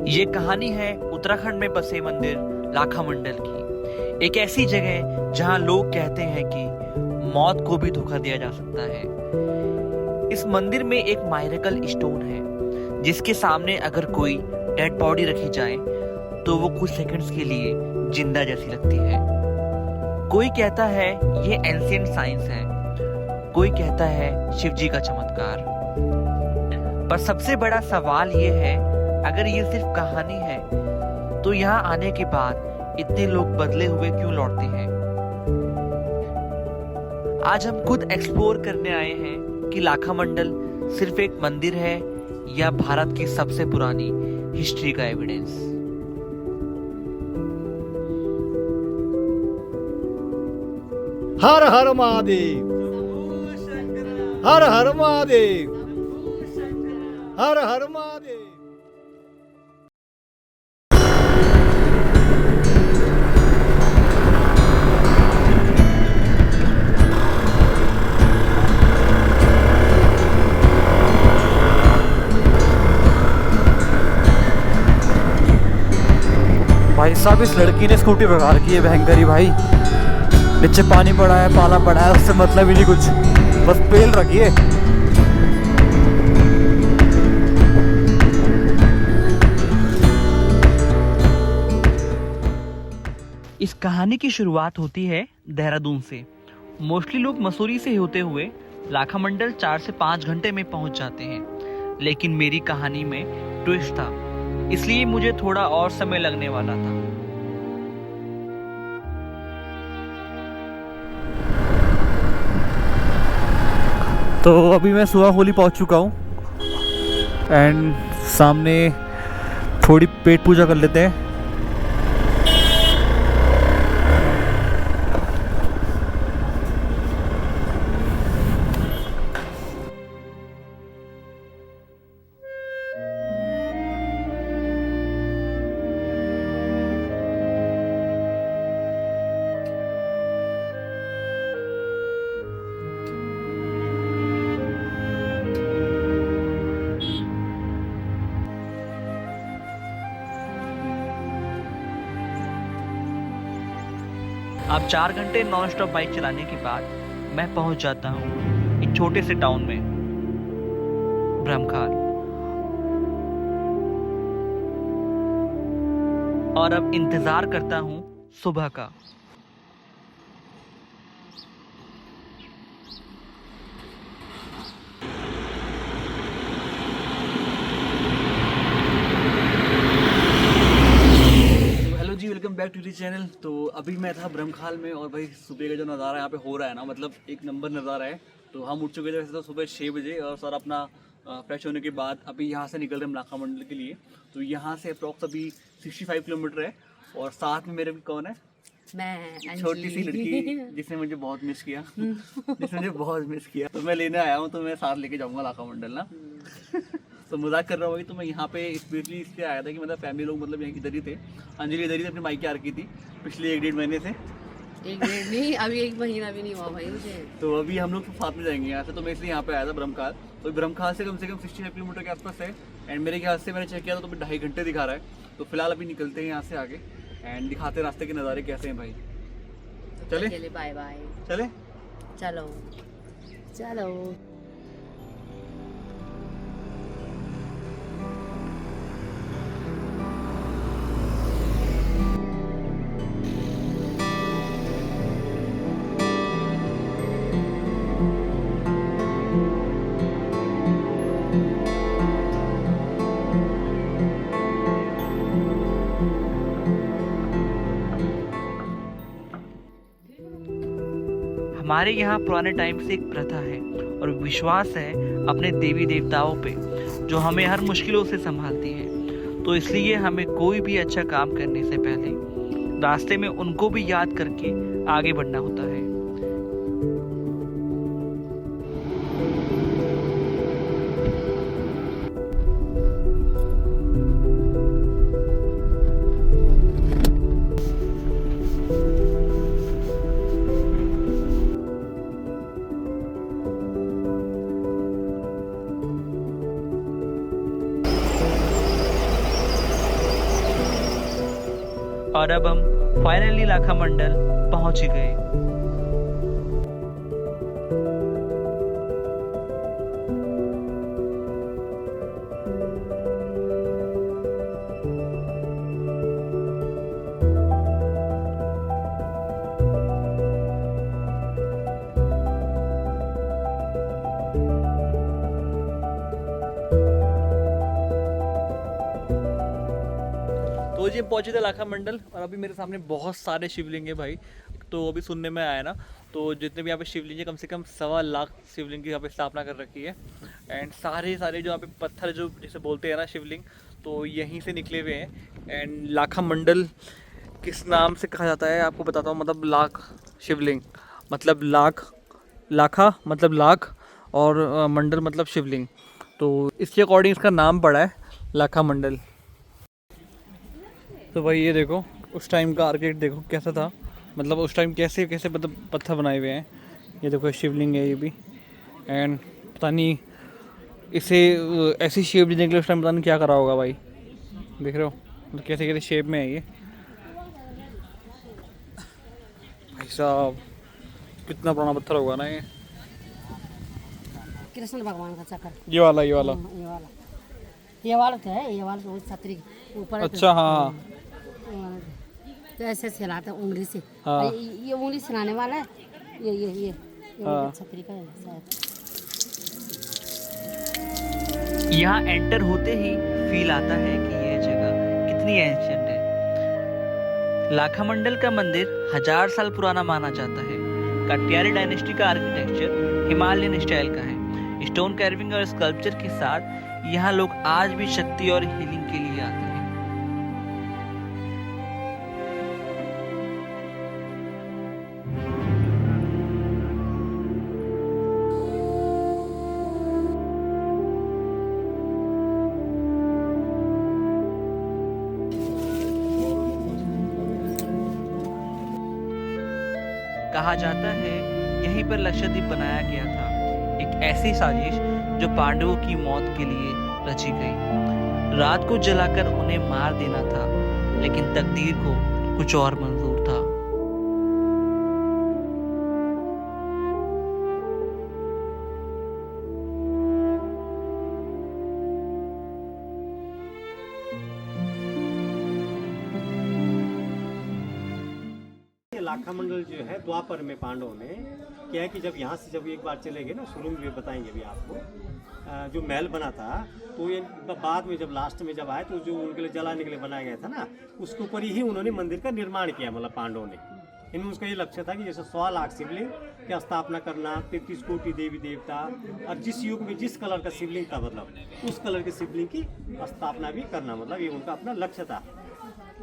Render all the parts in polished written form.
ये कहानी है उत्तराखंड में बसे मंदिर लाखा मंडल की। एक ऐसी जगह जहां लोग कहते हैं कि मौत को भी धोखा दिया जा सकता है। इस मंदिर में एक मायरेकल स्टोन है जिसके सामने अगर कोई डेड बॉडी रखी जाए तो वो कुछ सेकंड्स के लिए जिंदा जैसी लगती है। कोई कहता है ये एंशिएंट साइंस है, कोई कहता है शिव जी का चमत्कार। पर सबसे बड़ा सवाल ये है, अगर ये सिर्फ कहानी है तो यहाँ आने के बाद इतने लोग बदले हुए क्यों लौटते हैं? आज हम खुद एक्सप्लोर करने आए हैं कि लाखा मंडल सिर्फ एक मंदिर है या भारत की सबसे पुरानी हिस्ट्री का एविडेंस। हर हर महादेव, हर हर महादेव, हर हर महादेव। भाई साहब, इस लड़की ने स्कूटी भगा रखी है भयंकरी भाई। नीचे पानी पड़ा है, पाला पड़ा है, उससे मतलब ही नहीं कुछ, बस पेल रखी है। इस कहानी की शुरुआत होती है देहरादून से। मोस्टली लोग मसूरी से होते हुए लाखा मंडल 4 से 5 घंटे में पहुंच जाते हैं, लेकिन मेरी कहानी में ट्विस्ट था, इसलिए मुझे थोड़ा और समय लगने वाला था। तो अभी मैं सुहा होली पहुंच चुका हूँ एंड सामने थोड़ी पेट पूजा कर लेते हैं। अब 4 घंटे नॉन स्टॉप बाइक चलाने के बाद मैं पहुंच जाता हूं एक छोटे से टाउन में, ब्रह्मखाल। और अब इंतजार करता हूं सुबह का। Welcome back to the channel. तो अभी मैं था ब्रह्मखाल में और भाई सुबह का जो नज़ारा यहाँ पे हो रहा है ना, मतलब एक नंबर नज़ारा है। तो हम उठ चुके थे वैसे तो सुबह 6 बजे और सर अपना फ्रेश होने के बाद अभी यहाँ से निकल रहे हैं लाखा मंडल के लिए। तो यहाँ से अप्रॉक्स अभी 65 किलोमीटर है और साथ में मेरे भी कौन है? मैं छोटी सी लड़की जिसने मुझे बहुत मिस किया जिसने मुझे बहुत मिस किया। तो मैं लेने आया हूँ, तो मैं साथ लेके जाऊँगा लाखा मंडल ना। तो मजाक कर रहा हूँ भाई। तो मैं यहाँ पे स्पेशली इसलिए आया था कि मतलब फैमिली लोग मतलब यहीं इधर ही थे, अंजलि इधर ही अपनी माइके आ रखी थी पिछले 1-1.5 महीने से। 1-1.5 नहीं, अभी 1 महीना भी नहीं हुआ भाई मुझे। तो अभी हम लोग साथ में जाएंगे यहाँ से। तो मैं इसलिए यहाँ पे आया था ब्रह्मखाल। तो ब्रह्मखाल से कम 65 किलोमीटर के आसपास है एंड मेरे ख्याल से मैंने चेक किया था तो 2.5 घंटे दिखा रहा है। तो फिलहाल अभी निकलते हैं यहाँ से आगे एंड दिखाते हैं रास्ते के नज़ारे कैसे हैं भाई। चले बाय बाय। चले चलो चलो। हमारे यहाँ पुराने टाइम से एक प्रथा है और विश्वास है अपने देवी देवताओं पे, जो हमें हर मुश्किलों से संभालती है। तो इसलिए हमें कोई भी अच्छा काम करने से पहले रास्ते में उनको भी याद करके आगे बढ़ना होता है। और अब हम फाइनली लाखा मंडल पहुंच ही गए। तो जी पहुंचे थे लाखा मंडल और अभी मेरे सामने बहुत सारे शिवलिंग है भाई। तो अभी सुनने में आया ना, तो जितने भी यहाँ पे शिवलिंग है कम से कम 1.25 लाख शिवलिंग की यहाँ पे स्थापना कर रखी है। एंड सारे जो यहाँ पे पत्थर जो जैसे बोलते हैं ना शिवलिंग, तो यहीं से निकले हुए हैं। एंड लाखा मंडल किस नाम से कहा जाता है आपको बताता हूँ। मतलब लाख शिवलिंग मतलब लाख, लाखा मतलब लाख और मंडल मतलब शिवलिंग, तो इसके अकॉर्डिंग इसका नाम पड़ा है लाखा मंडल। तो भाई ये देखो उस टाइम का आर्किटेक्ट देखो कैसा था, मतलब उस टाइम कैसे कैसे मतलब पत्थर बनाए हुए हैं। ये देखो शिवलिंग है ये भी। एंड पता नहीं इसे ऐसी शेप देने के लिए उस टाइम पता नहीं क्या करा होगा भाई। देख रहे हो मतलब कैसे कैसे शेप में है ये। भाई साहब कितना पुराना पत्थर होगा ना ये। कृष्ण भगवान का चक्कर। ये वाला ये वाला तो है, ये वाला तो छतरी के ऊपर है। अच्छा हाँ ये वाला तो ऐसे हिलाता है उंगली से। हाँ। ये उंगली हिलाने वाला है। ये हाँ। छतरी का है शायद। यहाँ एंटर होते ही फील आता है कि यह जगह कितनी एंशिएंट है। लाखा मंडल का मंदिर 1000 साल पुराना माना जाता है। कटियारी डायनेस्टी का आर्किटेक्चर हिमालयन स्टाइल का है। स्टोन कार्विंग और स्कल्पचर के साथ यहाँ लोग आज भी शक्ति और हीलिंग के लिए आते हैं। कहा जाता है यहीं पर लक्षद्वीप बनाया गया था, एक ऐसी साजिश जो पांडवों की मौत के लिए रची गई। रात को जलाकर उन्हें मार देना था, लेकिन तकदीर को कुछ और मंजूर था। लाखा मंडल जो है द्वापर में पांडवों ने क्या है कि जब यहाँ से जब एक बार चले गए ना, शुरू में भी बताएंगे भी आपको, जो महल बना था तो ये बाद में जब लास्ट में जब आए तो जो उनके लिए जलाने के लिए बनाया गया था ना, उसके ऊपर ही उन्होंने मंदिर का निर्माण किया, मतलब पांडवों ने। इनमें उसका ये लक्ष्य था कि जैसे 100 लाख शिवलिंग की स्थापना करना, 33 कोटि देवी देवता, और जिस युग में जिस कलर का शिवलिंग था मतलब उस कलर के शिवलिंग की स्थापना भी करना, मतलब ये उनका अपना लक्ष्य था।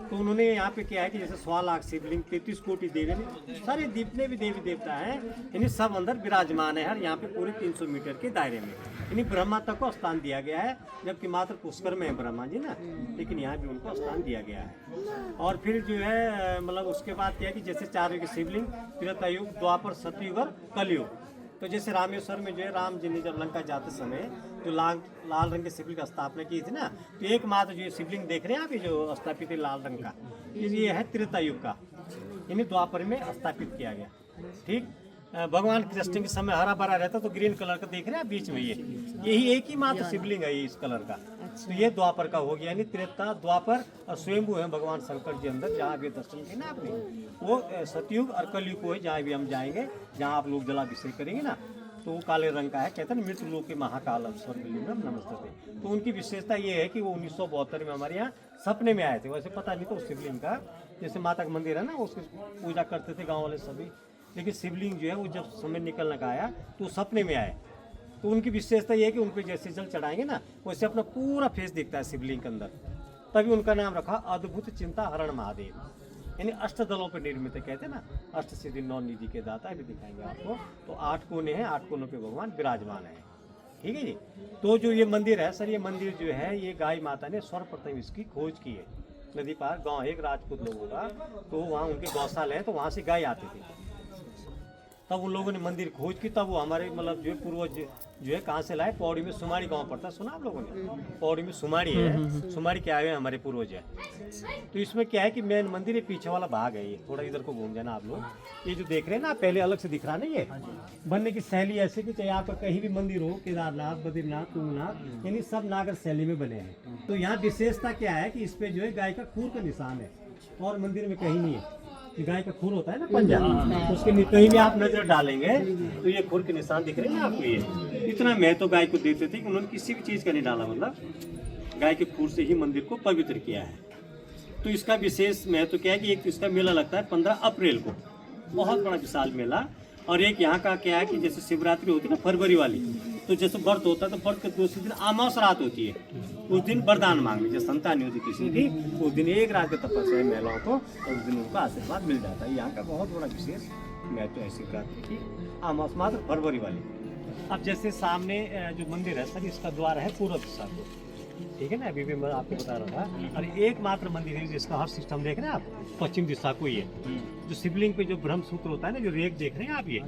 तो उन्होंने यहाँ पे क्या है कि जैसे 100 लाख शिवलिंग, 33 कोटि देवी, सारे जितने भी देवी देवता हैं इन्हें सब अंदर विराजमान है हर यहाँ पे पूरे 300 मीटर के दायरे में। इन्हीं ब्रह्मा तक को स्थान दिया गया है, जबकि मात्र पुष्कर में है ब्रह्मा जी ना, लेकिन यहाँ भी उनको स्थान दिया गया है। और फिर जो है मतलब उसके बाद क्या है कि जैसे 4 युग शिवलिंग, त्रेतायुग, द्वापर, सतयुग और कलयुग। तो जैसे रामेश्वर में जो है राम जी ने जब लंका जाते समय जो लाल रंग के शिवलिंग का स्थापना की थी ना, तो एकमात्र जो शिवलिंग देख रहे हैं आप, जो स्थापित है लाल रंग का, ये है त्रेतायुग का, इन्हें द्वापर में स्थापित किया गया। ठीक, भगवान कृष्ण के समय हरा भरा रहता तो ग्रीन कलर का देख रहे हैं आप बीच में, यही एक ही मात्र शिवलिंग है ये इस कलर का। तो ये द्वापर का हो गया, यानी त्रेता, द्वापर और स्वयंभू है भगवान शंकर जी अंदर, जहाँ भी दर्शन किए ना आपने, वो सतयुग और कलयुग को है, जहाँ भी हम जाएंगे, जहाँ आप लोग जलाभिषेक करेंगे ना, तो वो काले रंग का है। कहते हैं मृत्यु लोक के महाकाल स्वर्गलिंगम नमस्ते। तो उनकी विशेषता ये है कि वो 1972 में हमारे यहाँ सपने में आए थे। वैसे पता नहीं था उस शिवलिंग का, जैसे माता का मंदिर है ना, उसकी पूजा करते थे गाँव वाले सभी, लेकिन शिवलिंग जो है वो जब समय निकलने का आया तो सपने में आए। तो उनकी विशेषता ये है कि उन पर जैसे जल चढ़ाएंगे ना, वैसे अपना पूरा फेस दिखता है शिवलिंग के अंदर। तभी उनका नाम रखा अद्भुत चिंता हरण महादेव, यानी 8 दलों पर निर्मित है। कहते हैं ना 8 सिद्धि 9 निधि के दाता, भी दिखाएंगे आपको। तो 8 कोने हैं, 8 कोनों पे भगवान विराजमान है। ठीक है जी। तो जो ये मंदिर है सर, ये मंदिर जो है ये गाय माता ने सर्वप्रथम इसकी खोज की है। नदी पार गाँव एक राजपूत लोगों का, तो वहाँ उनके गौशाला है, तो वहाँ से गाय आती थी। तब उन लोगों ने मंदिर खोज की, तब वो हमारे मतलब जो है पूर्वज जो है कहाँ से लाए, पौड़ी में सुमाड़ी गांव पड़ता है, सुना आप लोगों ने? पौड़ी में सुमाड़ी है, सुमाड़ी के आए हुए हमारे पूर्वज है। तो इसमें क्या है कि मेन मंदिर ये पीछे वाला भाग है, ये थोड़ा इधर को घूम जाना आप लोग। ये जो देख रहे हैं ना पहले अलग से दिख रहा नहीं, ये बनने की शैली ऐसे कि चाहे आपका कहीं भी मंदिर हो, केदारनाथ, बद्रीनाथ, तुंगनाथ, यानी सब नागर शैली में बने हैं। तो यहाँ विशेषता क्या है कि इस पे जो है गाय का खूर का निशान है, और मंदिर में कहीं नहीं है। ये गाय का खुर होता है ना पंजा, उसके कहीं भी आप नजर डालेंगे तो ये खुर के निशान दिख रहे हैं आपको। ये इतना महत्व गाय को देते थे कि उन्होंने किसी भी चीज का नहीं डाला, मतलब गाय के खुर से ही मंदिर को पवित्र किया है। तो इसका विशेष महत्व क्या है कि एक तो इसका मेला लगता है 15 अप्रैल को, बहुत बड़ा विशाल मेला। और एक यहाँ का क्या है कि जैसे शिवरात्रि होती है ना फरवरी वाली, तो जैसे व्रत होता है तो व्रत के दूसरे दिन अमावस रात होती है, उस दिन वरदान मांगने, जैसे संतान होती किसी की, उस दिन एक रात के तपस्या महिलाओं को, और उस दिन उनको आशीर्वाद मिल जाता है। यहाँ का बहुत बड़ा विशेष महत्व है शिवरात्रि की, अमावस मात्र फरवरी वाली। अब जैसे सामने जो मंदिर है सर, इसका द्वार है पूर्व दिशा को, ठीक है ना, अभी भी मैं आपको बता रहा था। और एकमात्र मंदिर है जिसका हर सिस्टम देख रहे हैं आप, पश्चिम दिशा को ही है। जो शिवलिंग पे जो ब्रह्म सूत्र होता है ना, जो रेख देख रहे हैं आप, ये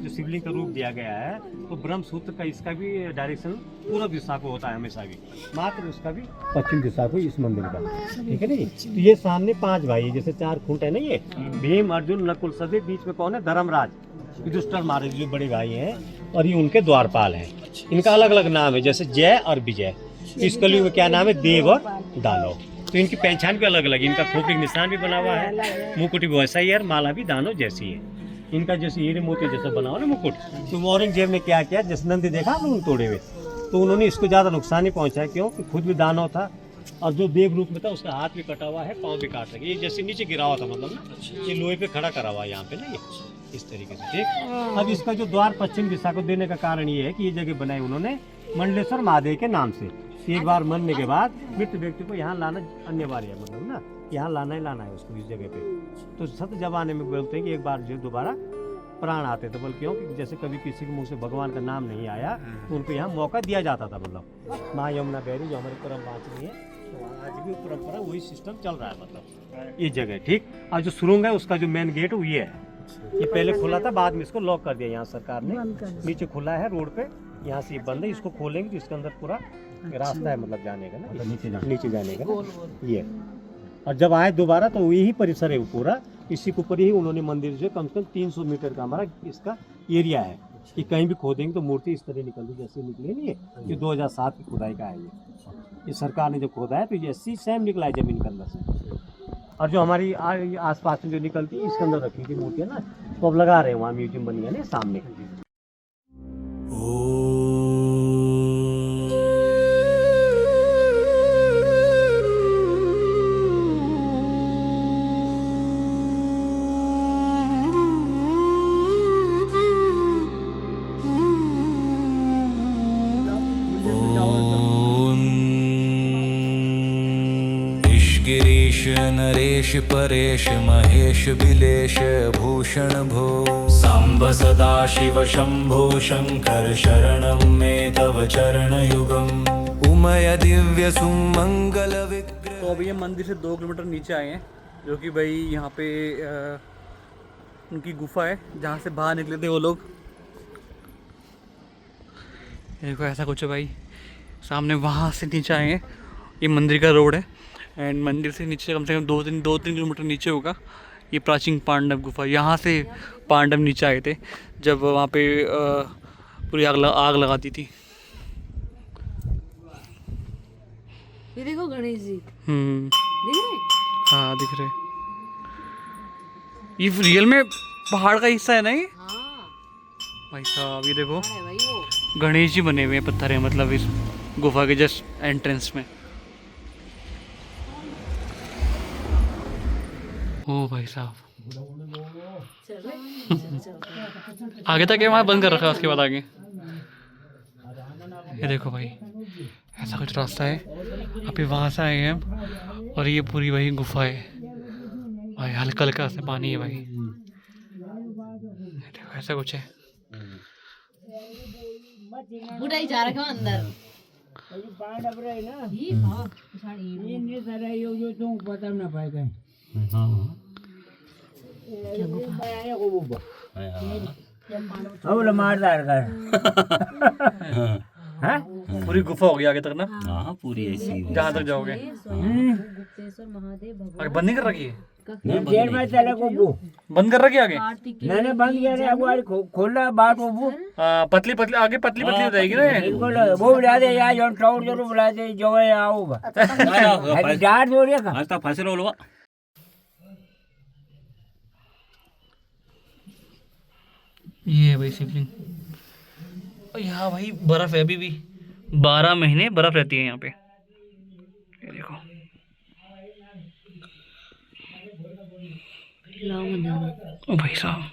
जो शिवलिंग का रूप दिया गया है, तो ब्रह्म सूत्र का इसका भी डायरेक्शन पूर्व दिशा को होता है हमेशा भी, मात्र उसका भी पश्चिम दिशा को इस मंदिर का, ठीक है ना। तो ये सामने 5 भाई, जैसे 4 खूंट है ना, ये भीम, अर्जुन, नकुल, सहदेव, बीच में कौन है? धर्मराज, युधिष्ठिर महाराज जो बड़े भाई हैं, और ये उनके द्वारपाल हैं। इनका अलग अलग नाम है, जैसे जय और विजय। इस कलयुग में क्या नाम है? देव और दानव। तो इनकी पहचान भी अलग अलग, इनका खोपड़ी निशान भी बना हुआ है, मुकुट भी वैसा ही है, माला भी दानव जैसी है। इनका जैसे हीरे मोती जैसा बना हुआ ना मुकुट। तो औरंगजेब ने क्या किया, जैसे नंदी देखा आपने तोड़े हुए, तो उन्होंने इसको ज्यादा नुकसान नहीं पहुंचाया, क्यों कि खुद भी दानव था, और जो देव रूप में था उसका हाथ भी कटा हुआ है, पाँव भी काट लगे। ये जैसे नीचे गिरा हुआ था, मतलब ना ये लोहे पे खड़ा करा हुआ है यहाँ पे ना, ये इस तरीके से, ठीक। अब इसका जो द्वार पश्चिम दिशा को देने का कारण ये है कि ये जगह बनाई उन्होंने मंडलेश्वर महादेव के नाम से। एक बार मरने के बाद मृत व्यक्ति को यहाँ लाना अनिवार्य है, मतलब ना यहाँ लाना ही लाना है उसको इस जगह पे। तो सत जमाने में बोलते हैं कि एक बार जो दोबारा प्राण आते थे, बल्कि क्योंकि जैसे कभी किसी के मुंह से भगवान का नाम नहीं आया तो उनको यहाँ मौका दिया जाता था। मतलब माँ यमुना बहरी जो हमारी परम वाचनी है, तो आज भी परंपरा वही सिस्टम चल रहा है, मतलब ये जगह, ठीक। और जो सुरंग है उसका जो मेन गेट वो ये है, ये पहले खुला था, बाद में इसको लॉक कर दिया यहाँ सरकार ने। नीचे खुला है रोड पे, यहाँ से बंद है, इसको खोलेंगे तो इसके अंदर पूरा रास्ता है, मतलब जाने का ना, नीचे जाने का ना ये। और जब आए दोबारा तो यही परिसर है वो पूरा, इसी के ऊपर ही उन्होंने मंदिर जो कम से कम 300 मीटर का हमारा इसका एरिया है कि कहीं भी खोदेंगे तो मूर्ति इस तरह निकलती जैसे निकली नहीं है। ये 2007 की खुदाई का है, ये सरकार ने जब खोदा है तो ये ऐसी सेम निकला है जमीन के अंदर से। और जो हमारी आसपास में जो निकलती है इसके अंदर रखी थी मूर्ति है ना, तो अब लगा रहे हैं, वहाँ म्यूजियम बन गया ना सामने। नरेश परेश महेश बिलेश भूषण भो सांब सदा शिव शंभो शंकर शरणं मे तव चरणयुगम् उमय दिव्य सुमंगल विग्रह। तो अभी ये मंदिर से 2 किलोमीटर नीचे आए हैं, जो कि भाई यहाँ पे उनकी गुफा है जहाँ से बाहर निकले थे वो लोग। देखो ऐसा कुछ है भाई, सामने वहाँ से नीचे आए हैं, ये मंदिर का रोड है, एंड मंदिर से नीचे कम से कम 2-3 किलोमीटर नीचे होगा ये प्राचीन पांडव गुफा। यहाँ से पांडव नीचे आए थे जब वहाँ पे पूरी आग लगा दी थी। ये देखो गणेश जी दिख रहे? हाँ दिख रहे। ये रियल में पहाड़ का हिस्सा है ना ये? हाँ भाई साहब ये देखो, है भाई वो। गणेश जी बने हुए हैं पत्थर है, मतलब इस गुफा के जस्ट एंट्रेंस में। ओ भाई साहब आगे तक है, वहाँ बंद कर रखा है, उसके बाद आगे ये देखो भाई ऐसा कुछ रास्ता है। अभी वहाँ से आए हैं हम, और ये पूरी वही गुफा है भाई, हल्का हल्का से पानी है भाई, देखो ऐसा कुछ है। बुढ़ा ही जा रखा अंदर। बोले मारदार कर हाँ पूरी गुफा होगी आगे तक ना, हाँ पूरी ऐसी जहाँ तक जाओगे। आगे बंद नहीं कर रखी है? देर में चले को वो बंद कर रखी है आगे? मैंने बंद किया रे अब वाली खोला बात वो पतली पतली आगे पतली पतली हो जाएगी ना ये? बिल्कुल वो बुला दे यार जौन टाउन जरूर बुला दे जो है आओगा डांट हो रही है आज तक फंसे रहो ये है भाई शिवलिंग। और यहाँ भाई बर्फ है, अभी भी 12 महीने बर्फ रहती है यहाँ पे। ये देखो ओ भाई साहब।